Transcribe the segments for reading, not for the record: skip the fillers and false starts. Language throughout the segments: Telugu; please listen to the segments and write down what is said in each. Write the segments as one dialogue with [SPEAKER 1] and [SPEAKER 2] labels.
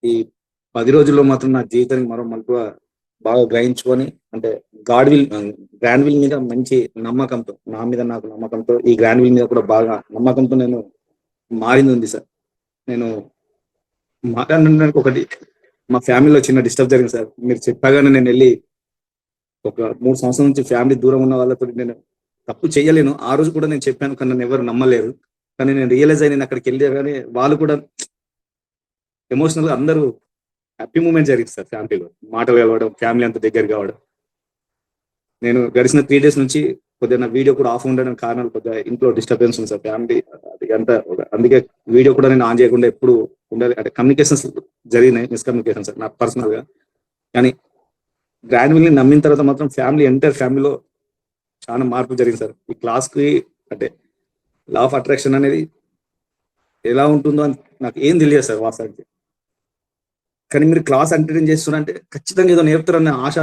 [SPEAKER 1] ఈ 10 రోజుల్లో మాత్రం నా జీవితానికి మరో మలుపుగా బాగా గ్రహించుకొని అంటే గాడ్ విల్ గ్రాండ్ విల్ మీద మంచి నమ్మకంతో, నా మీద నాకు నమ్మకంతో, ఈ గ్రాండ్ విల్ మీద కూడా బాగా నమ్మకంతో నేను మారింది ఉంది సార్. నేను మాట్లాడడానికి ఒకటి మా ఫ్యామిలీలో చిన్న డిస్టర్బ్ జరిగింది సార్. మీరు చెప్పగానే నేను వెళ్ళి ఒక 3 సంవత్సరాల నుంచి ఫ్యామిలీ దూరం ఉన్న వాళ్ళతో నేను తప్పు చేయలేను. ఆ రోజు కూడా నేను చెప్పాను కానీ నన్ను ఎవరు నమ్మలేదు. కానీ నేను రియలైజ్ అయ్యి నేను అక్కడికి వెళ్ళగానే వాళ్ళు కూడా ఎమోషనల్‌గా అందరూ హ్యాపీ మూమెంట్ జరిగింది సార్ ఫ్యామిలీలో. మాటలు కలవడం, ఫ్యామిలీ అంతా దగ్గర కావడం. నేను గడిచిన 3 డేస్ నుంచి కొద్దిగా నా వీడియో కూడా ఆఫ్ ఉండడానికి కారణాలు కొద్దిగా ఇంట్లో డిస్టర్బెన్స్ ఉంది సార్. ఫ్యామిలీ అది అంతా అందుకే వీడియో కూడా నేను ఆన్ చేయకుండా ఎప్పుడు ఉండాలి అంటే కమ్యూనికేషన్స్ జరిగినాయి, మిస్‌కమ్యూనికేషన్ సార్ నాకు పర్సనల్‌గా. కానీ గ్రాండ్ విల్‌ని నమ్మిన తర్వాత మాత్రం ఎంటైర్ ఫ్యామిలీలో చాలా మార్పు జరిగింది సార్. ఈ క్లాస్‌కి అంటే లా ఆఫ్ అట్రాక్షన్ అనేది ఎలా ఉంటుందో అని నాకు ఏం తెలియదు సార్ వాస్తవానికి. కానీ మీరు క్లాస్ అటెండ్ చేస్తున్నారంటే ఖచ్చితంగా ఏదో నేర్పుతారన్న ఆశ,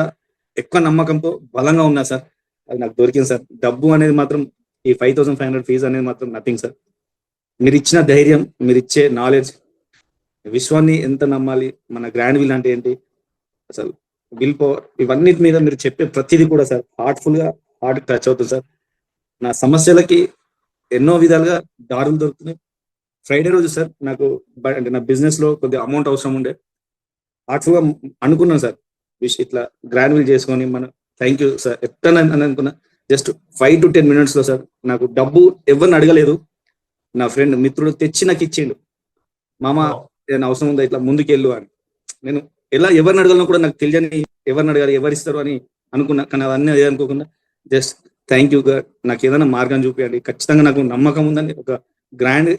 [SPEAKER 1] ఎక్కువ నమ్మకంతో బలంగా ఉన్నా సార్. అది నాకు దొరికింది సార్. డబ్బు అనేది మాత్రం ఈ 5500 ఫీజు అనేది మాత్రం నథింగ్ సార్. మీరిచ్చిన ధైర్యం, మీరిచ్చే నాలెడ్జ్, విశ్వాన్ని ఎంత నమ్మాలి, మన గ్రాండ్ విల్ అంటే ఏంటి, అసలు విల్ పవర్, ఇవన్నిటి మీద మీరు చెప్పే ప్రతిదీ కూడా సార్ హార్ట్‌ఫుల్‌గా హార్ట్ టచ్ అవుతుంది సార్. నా సమస్యలకి ఎన్నో విధాలుగా దారులు దొరుకుతున్నాయి. ఫ్రైడే రోజు సార్ నాకు అంటే నా బిజినెస్‌లో కొద్దిగా అమౌంట్ అవసరం ఉండే. హార్ట్‌ఫుల్‌గా అనుకున్నాను సార్. ఇట్లా గ్రాండ్ విల్ చేసుకొని మనం థ్యాంక్ యూ సార్ ఎట్లని అని అనుకున్నా. జస్ట్ 5-10 మినిట్స్‌లో సార్ నాకు డబ్బు ఎవరిని అడగలేదు. నా ఫ్రెండ్ మిత్రుడు తెచ్చి నాకు ఇచ్చిండు. మామ ఏదైనా అవసరం ఉందా ఇట్లా ముందుకెళ్ళు అని. నేను ఎలా ఎవరిని అడగాలో కూడా నాకు తెలియని, ఎవరిని అడగాలి, ఎవరిస్తారు అని అనుకున్నా. కానీ అవన్నీ అనుకోకుండా జస్ట్ థ్యాంక్ యూ గాడ్, నాకు ఏదైనా మార్గం చూపియండి. ఖచ్చితంగా నాకు నమ్మకం ఉందని ఒక గ్రాండ్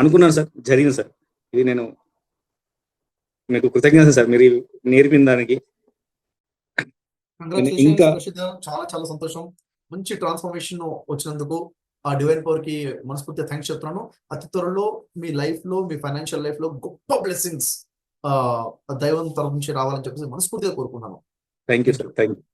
[SPEAKER 1] అనుకున్నాను సార్. జరిగింది సార్. ఇది నేను మీకు కృతజ్ఞత సార్ మీరు నేర్పిన దానికి.
[SPEAKER 2] కంగ్రాచులేషన్స్
[SPEAKER 1] ఇంకా
[SPEAKER 2] రషీద్ గారు. చాలా చాలా సంతోషం. మంచి ట్రాన్స్‌ఫర్మేషన్ వచ్చినందుకు ఆ డివైన్ పవర్‌కి మనస్ఫూర్తిగా థాంక్స్ చెప్తున్నాను. అతి త్వరలో మీ లైఫ్‌లో, మీ ఫైనాన్షియల్ లైఫ్‌లో గొప్ప బ్లెస్సింగ్స్ దైవం తరపు నుంచి రావాలని చెప్పేసి మనస్ఫూర్తిగా కోరుకుంటున్నాను.
[SPEAKER 1] Thank you sir. Thank you.